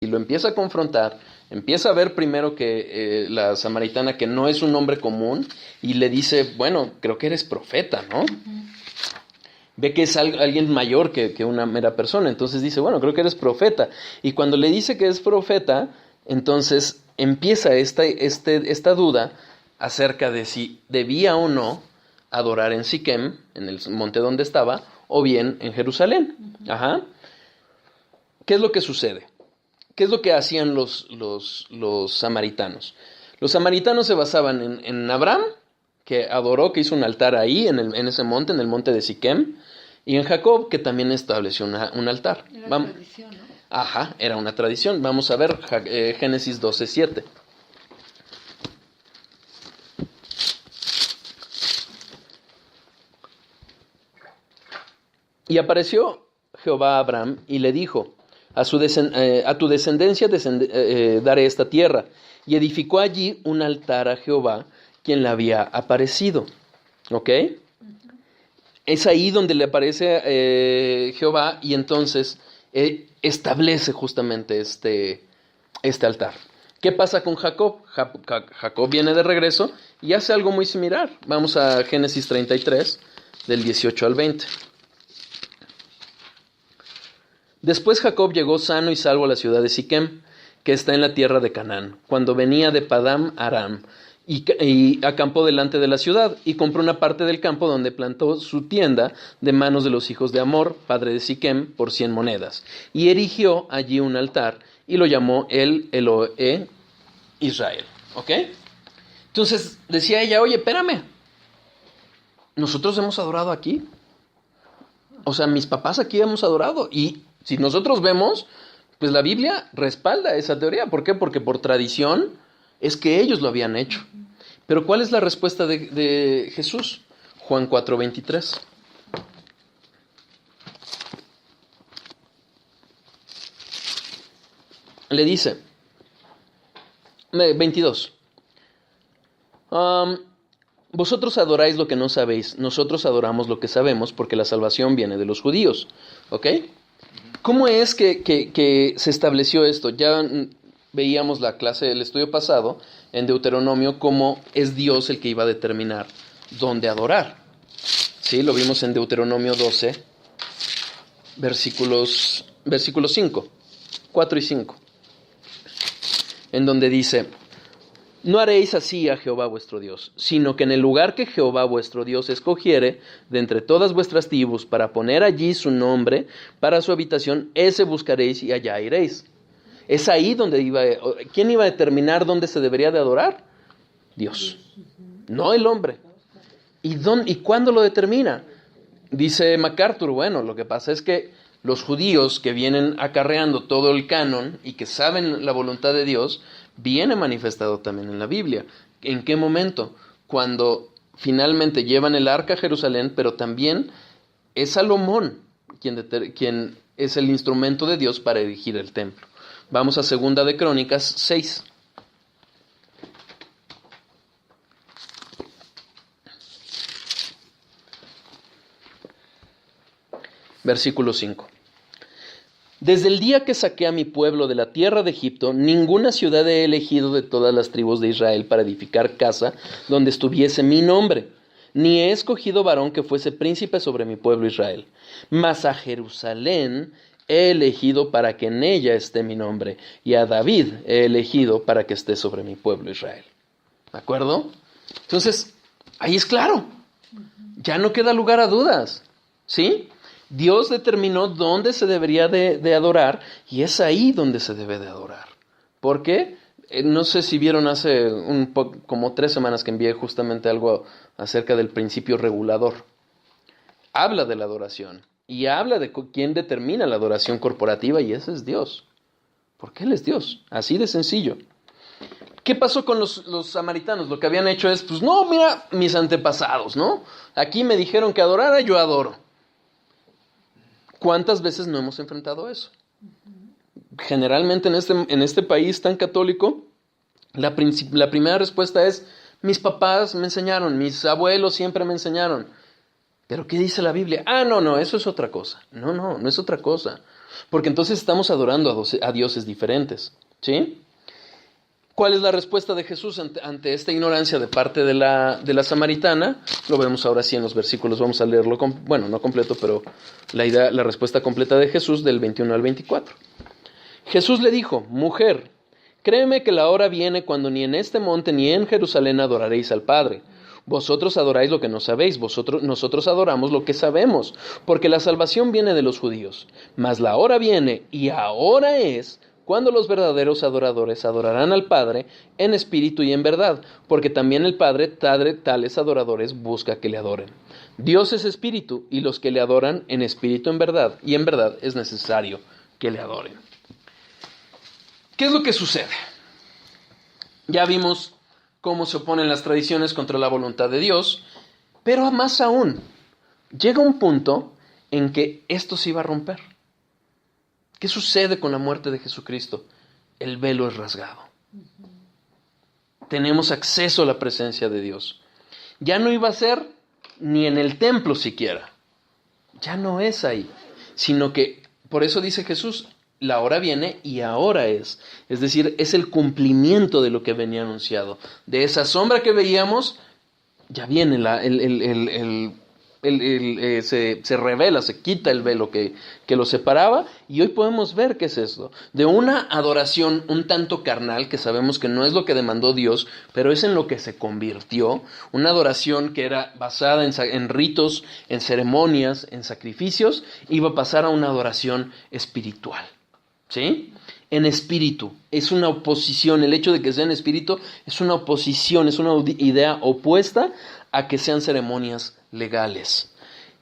y lo empieza a confrontar, empieza a ver primero que la samaritana que no es un hombre común y le dice, bueno, creo que eres profeta, ¿no? Ve que es alguien mayor que una mera persona, entonces dice, bueno, creo que eres profeta. Y cuando le dice que es profeta, entonces empieza esta duda acerca de si debía o no adorar en Siquem, en el monte donde estaba, o bien en Jerusalén. Ajá. ¿Qué es lo que sucede? ¿Qué es lo que hacían los samaritanos? Los samaritanos se basaban en Abraham, que adoró, que hizo un altar ahí, en ese monte, en el monte de Siquem, y en Jacob, que también estableció un altar. Era tradición, ¿no? Ajá, era una tradición. Vamos a ver Génesis 12:7. Y apareció Jehová a Abraham y le dijo, a tu descendencia daré esta tierra. Y edificó allí un altar a Jehová, quien le había aparecido. ¿Ok? Es ahí donde le aparece Jehová y entonces establece justamente este altar. ¿Qué pasa con Jacob? Jacob viene de regreso y hace algo muy similar. Vamos a Génesis 33, del 18 al 20. Después Jacob llegó sano y salvo a la ciudad de Siquem, que está en la tierra de Canaán, cuando venía de Padam Aram, y acampó delante de la ciudad, y compró una parte del campo donde plantó su tienda de manos de los hijos de Amor, padre de Siquem, por 100 monedas, y erigió allí un altar, y lo llamó el Elohe Israel. ¿Ok? Entonces decía ella, oye, espérame, nosotros hemos adorado aquí. O sea, mis papás aquí hemos adorado, y si nosotros vemos, pues la Biblia respalda esa teoría. ¿Por qué? Porque por tradición es que ellos lo habían hecho. Pero ¿cuál es la respuesta de Jesús? Juan 4:23. Le dice, 22. Vosotros adoráis lo que no sabéis, nosotros adoramos lo que sabemos, porque la salvación viene de los judíos. ¿Ok? ¿Cómo es que se estableció esto? Ya veíamos la clase del estudio pasado en Deuteronomio cómo es Dios el que iba a determinar dónde adorar. Sí, lo vimos en Deuteronomio 12, versículos 5, 4 y 5, en donde dice, no haréis así a Jehová vuestro Dios, sino que en el lugar que Jehová vuestro Dios escogiere de entre todas vuestras tribus para poner allí su nombre para su habitación, ese buscaréis y allá iréis. Es ahí donde ¿quién iba a determinar dónde se debería de adorar? Dios, no el hombre. ¿Y cuándo lo determina? Dice MacArthur, bueno, lo que pasa es que los judíos que vienen acarreando todo el canon y que saben la voluntad de Dios, viene manifestado también en la Biblia. ¿En qué momento? Cuando finalmente llevan el arca a Jerusalén, pero también es Salomón quien es el instrumento de Dios para erigir el templo. Vamos a 2 de Crónicas 6. Versículo 5. Desde el día que saqué a mi pueblo de la tierra de Egipto, ninguna ciudad he elegido de todas las tribus de Israel para edificar casa donde estuviese mi nombre, ni he escogido varón que fuese príncipe sobre mi pueblo Israel. Mas a Jerusalén he elegido para que en ella esté mi nombre, y a David he elegido para que esté sobre mi pueblo Israel. ¿De acuerdo? Entonces, ahí es claro. Ya no queda lugar a dudas. ¿Sí? Dios determinó dónde se debería de adorar y es ahí donde se debe de adorar. ¿Por qué? No sé si vieron hace como 3 semanas que envié justamente algo acerca del principio regulador. Habla de la adoración y habla de quién determina la adoración corporativa y ese es Dios. Porque Él es Dios, así de sencillo. ¿Qué pasó con los samaritanos? Lo que habían hecho es, pues no, mira, mis antepasados, ¿no? Aquí me dijeron que adorara, yo adoro. ¿Cuántas veces no hemos enfrentado eso? Generalmente en este país tan católico, la primera respuesta es, mis papás me enseñaron, mis abuelos siempre me enseñaron. ¿Pero qué dice la Biblia? No, eso es otra cosa. No es otra cosa. porque entonces estamos adorando a dioses diferentes, ¿sí? ¿Cuál es la respuesta de Jesús ante esta ignorancia de parte de la samaritana? Lo vemos ahora sí en los versículos, vamos a leerlo, bueno, no completo, pero la respuesta completa de Jesús del 21 al 24. Jesús le dijo: mujer, créeme que la hora viene cuando ni en este monte ni en Jerusalén adoraréis al Padre. Vosotros adoráis lo que no sabéis, nosotros adoramos lo que sabemos, porque la salvación viene de los judíos. Mas la hora viene, y ahora es, cuando los verdaderos adoradores adorarán al Padre en espíritu y en verdad, porque también el Padre tales adoradores busca que le adoren. Dios es espíritu, y los que le adoran en espíritu y en verdad es necesario que le adoren. ¿Qué es lo que sucede? Ya vimos cómo se oponen las tradiciones contra la voluntad de Dios, pero más aún, llega un punto en que esto se iba a romper. ¿Qué sucede con la muerte de Jesucristo? El velo es rasgado. Tenemos acceso a la presencia de Dios. Ya no iba a ser ni en el templo siquiera. Ya no es ahí. Sino que, por eso dice Jesús, la hora viene y ahora es. Es decir, es el cumplimiento de lo que venía anunciado. De esa sombra que veíamos, ya viene se revela, se quita el velo que lo separaba, y hoy podemos ver qué es esto. De una adoración un tanto carnal, que sabemos que no es lo que demandó Dios, pero es en lo que se convirtió, una adoración que era basada en ritos, en ceremonias, en sacrificios, iba a pasar a una adoración espiritual. ¿Sí? En espíritu, es una oposición, el hecho de que sea en espíritu es una oposición, es una idea opuesta a que sean ceremonias legales.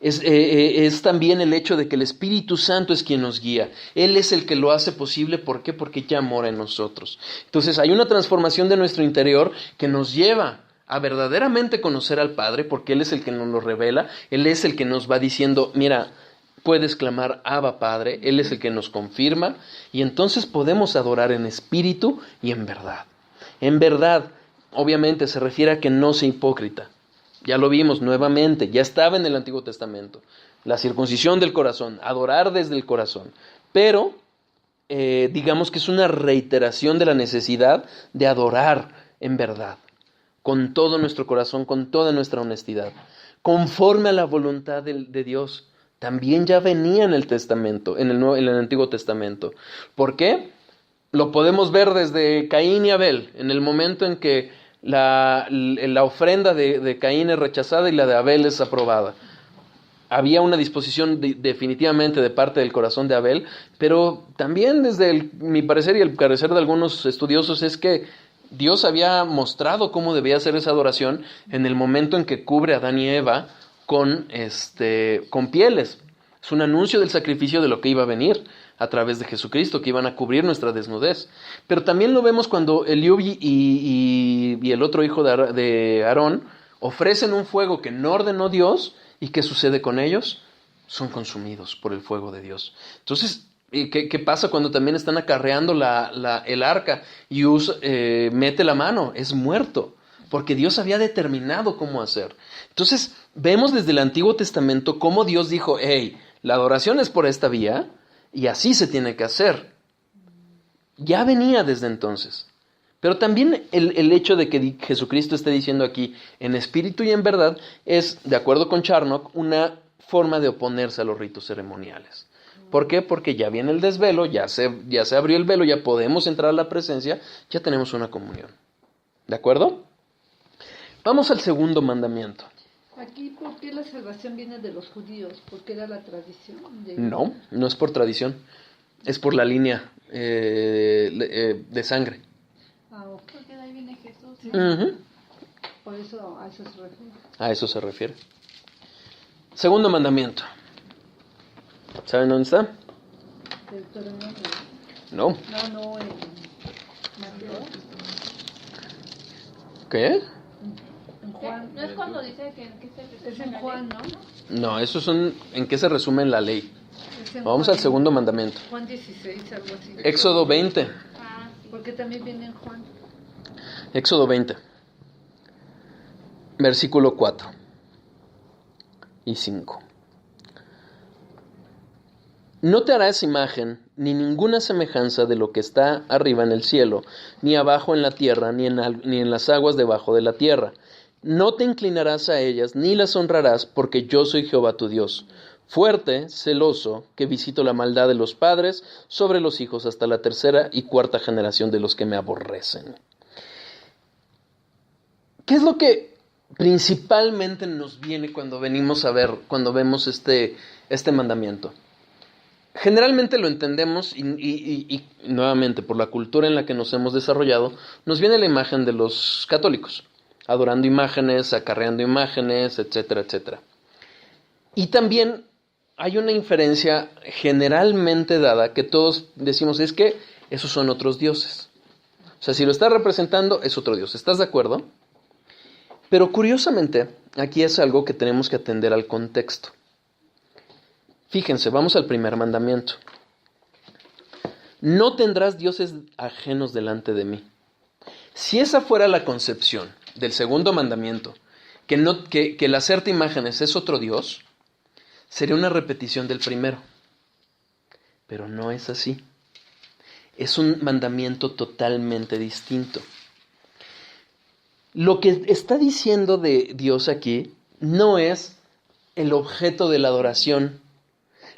Es también el hecho de que el Espíritu Santo es quien nos guía. Él es el que lo hace posible. ¿Por qué? Porque ya mora en nosotros. Entonces hay una transformación de nuestro interior que nos lleva a verdaderamente conocer al Padre, porque Él es el que nos lo revela. Él es el que nos va diciendo, mira, puedes clamar Abba Padre. Él es el que nos confirma, y entonces podemos adorar en espíritu y en verdad. En verdad, obviamente, se refiere a que no sea hipócrita. Ya lo vimos nuevamente, ya estaba en el Antiguo Testamento. La circuncisión del corazón, adorar desde el corazón. Pero, digamos que es una reiteración de la necesidad de adorar en verdad, con todo nuestro corazón, con toda nuestra honestidad, conforme a la voluntad de Dios. También ya venía en el Testamento, en el Antiguo Testamento. ¿Por qué? Lo podemos ver desde Caín y Abel, en el momento en que la ofrenda de Caín es rechazada y la de Abel es aprobada. Había una disposición definitivamente de parte del corazón de Abel, pero también desde mi parecer y el parecer de algunos estudiosos es que Dios había mostrado cómo debía ser esa adoración en el momento en que cubre a Adán y Eva con pieles. Es un anuncio del sacrificio de lo que iba a venir a través de Jesucristo, que iban a cubrir nuestra desnudez. Pero también lo vemos cuando Eliú y el otro hijo de Aarón ofrecen un fuego que no ordenó Dios. ¿Y qué sucede con ellos? Son consumidos por el fuego de Dios. Entonces, ¿qué pasa cuando también están acarreando el arca y mete la mano? Es muerto, porque Dios había determinado cómo hacer. Entonces, vemos desde el Antiguo Testamento cómo Dios dijo, hey, la adoración es por esta vía, y así se tiene que hacer. Ya venía desde entonces. Pero también el hecho de que Jesucristo esté diciendo aquí en espíritu y en verdad es, de acuerdo con Charnock, una forma de oponerse a los ritos ceremoniales. ¿Por qué? Porque ya viene el desvelo, ya se abrió el velo, ya podemos entrar a la presencia, ya tenemos una comunión. ¿De acuerdo? Vamos al segundo mandamiento. Aquí, ¿por qué la salvación viene de los judíos? ¿Porque era la tradición? No, no es por tradición. Es por la línea de sangre. Ah, ok. Porque de ahí viene Jesús. Sí. Uh-huh. Por eso a eso se refiere. A eso se refiere. Segundo mandamiento. ¿Saben dónde está? Deuteronomio. No. No, en Mateo. ¿Qué? En Juan. No es cuando dice que se Es en Juan, ¿no? No, esos son en qué se resume la ley. Es en Vamos Juan. al segundo mandamiento. Juan 16, algo así. Éxodo 20. Ah, sí. Porque también viene en Juan. Éxodo 20. Versículo 4 y 5. No te harás imagen ni ninguna semejanza de lo que está arriba en el cielo, ni abajo en la tierra, ni en las aguas debajo de la tierra. No te inclinarás a ellas, ni las honrarás, porque yo soy Jehová tu Dios, fuerte, celoso, que visito la maldad de los padres sobre los hijos hasta la tercera y cuarta generación de los que me aborrecen. ¿Qué es lo que principalmente nos viene cuando venimos a ver, cuando vemos este mandamiento? Generalmente lo entendemos y nuevamente por la cultura en la que nos hemos desarrollado, nos viene la imagen de los católicos, adorando imágenes, acarreando imágenes, etcétera, etcétera. Y también hay una inferencia generalmente dada que todos decimos, es que esos son otros dioses. O sea, si lo está representando, es otro dios. ¿Estás de acuerdo? Pero curiosamente, aquí es algo que tenemos que atender al contexto. Fíjense, vamos al primer mandamiento. No tendrás dioses ajenos delante de mí. Si esa fuera la concepción del segundo mandamiento, que el hacerte imágenes es otro dios, sería una repetición del primero. Pero no es así. Es un mandamiento totalmente distinto. Lo que está diciendo de Dios aquí no es el objeto de la adoración,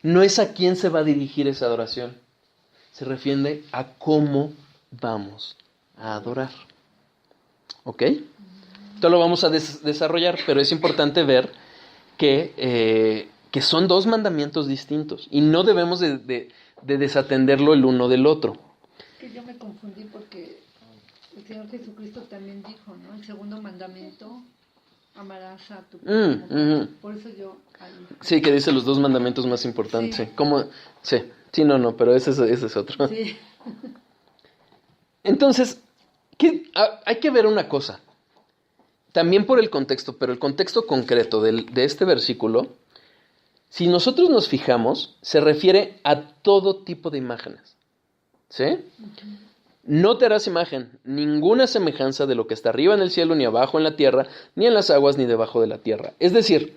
no es a quién se va a dirigir esa adoración, se refiere a cómo vamos a adorar. ¿Ok? Esto lo vamos a desarrollar, pero es importante ver que son dos mandamientos distintos y no debemos de desatenderlo el uno del otro. Que yo me confundí porque el Señor Jesucristo también dijo, ¿no? El segundo mandamiento, amarás a tu prójimo. Por eso yo... Sí, que dice los dos mandamientos más importantes. Sí. ¿Cómo? Sí, no, pero ese es otro. Sí. Entonces, hay que ver una cosa. También por el contexto, pero el contexto concreto de este versículo, si nosotros nos fijamos, se refiere a todo tipo de imágenes. ¿Sí? Uh-huh. No te harás imagen, ninguna semejanza de lo que está arriba en el cielo, ni abajo en la tierra, ni en las aguas, ni debajo de la tierra. Es decir,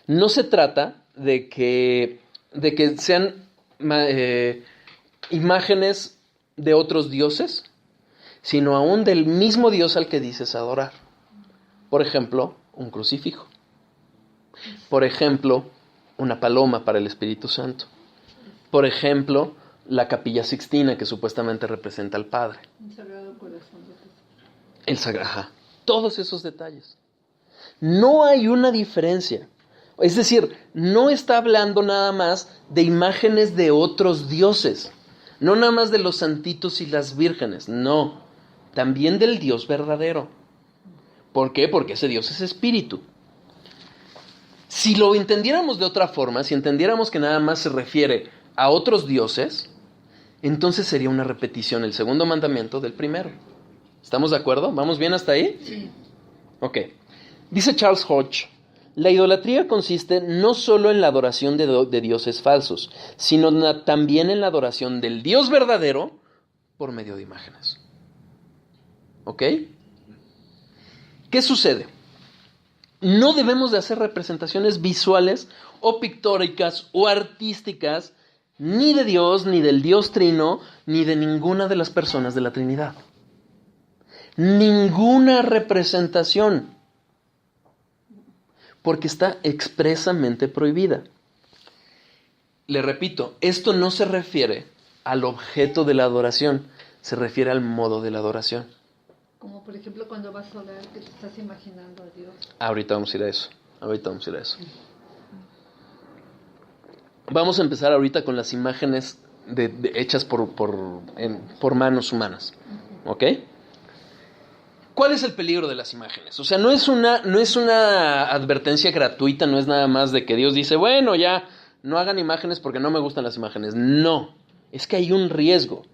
no se trata de que sean imágenes de otros dioses, sino aún del mismo Dios al que dices adorar. Por ejemplo, un crucifijo. Por ejemplo, una paloma para el Espíritu Santo. Por ejemplo, la Capilla Sixtina, que supuestamente representa al Padre. El Sagrado Corazón de Jesús. El Sagrado, todos esos detalles. No hay una diferencia. Es decir, no está hablando nada más de imágenes de otros dioses. No nada más de los santitos y las vírgenes. No, también del Dios verdadero. ¿Por qué? Porque ese Dios es espíritu. Si lo entendiéramos de otra forma, si entendiéramos que nada más se refiere a otros dioses, entonces sería una repetición el segundo mandamiento del primero. ¿Estamos de acuerdo? ¿Vamos bien hasta ahí? Sí. Ok. Dice Charles Hodge, la idolatría consiste no solo en la adoración de dioses falsos, sino también en la adoración del Dios verdadero por medio de imágenes. ¿Ok? ¿Qué sucede? No debemos de hacer representaciones visuales o pictóricas o artísticas ni de Dios, ni del Dios Trino, ni de ninguna de las personas de la Trinidad. Ninguna representación, porque está expresamente prohibida. Le repito, esto no se refiere al objeto de la adoración, se refiere al modo de la adoración. Como por ejemplo cuando vas a orar, que te estás imaginando a Dios. Ahorita vamos a ir a eso. Vamos a empezar ahorita con las imágenes hechas por manos humanas. ¿Ok? ¿Cuál es el peligro de las imágenes? O sea, no es una advertencia gratuita, no es nada más de que Dios dice, bueno, ya, no hagan imágenes porque no me gustan las imágenes. No, es que hay un riesgo.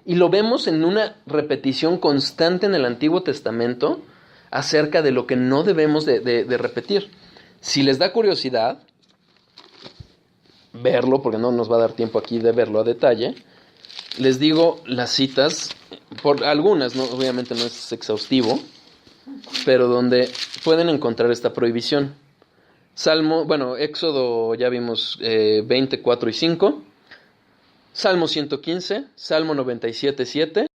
Y lo vemos en una repetición constante en el Antiguo Testamento acerca de lo que no debemos de repetir. Si les da curiosidad verlo, porque no nos va a dar tiempo aquí de verlo a detalle, les digo las citas, por algunas, ¿no? Obviamente no es exhaustivo, pero donde pueden encontrar esta prohibición. Salmo, bueno, Éxodo ya vimos 20, 4 y 5. Salmo 115, Salmo 97, 7.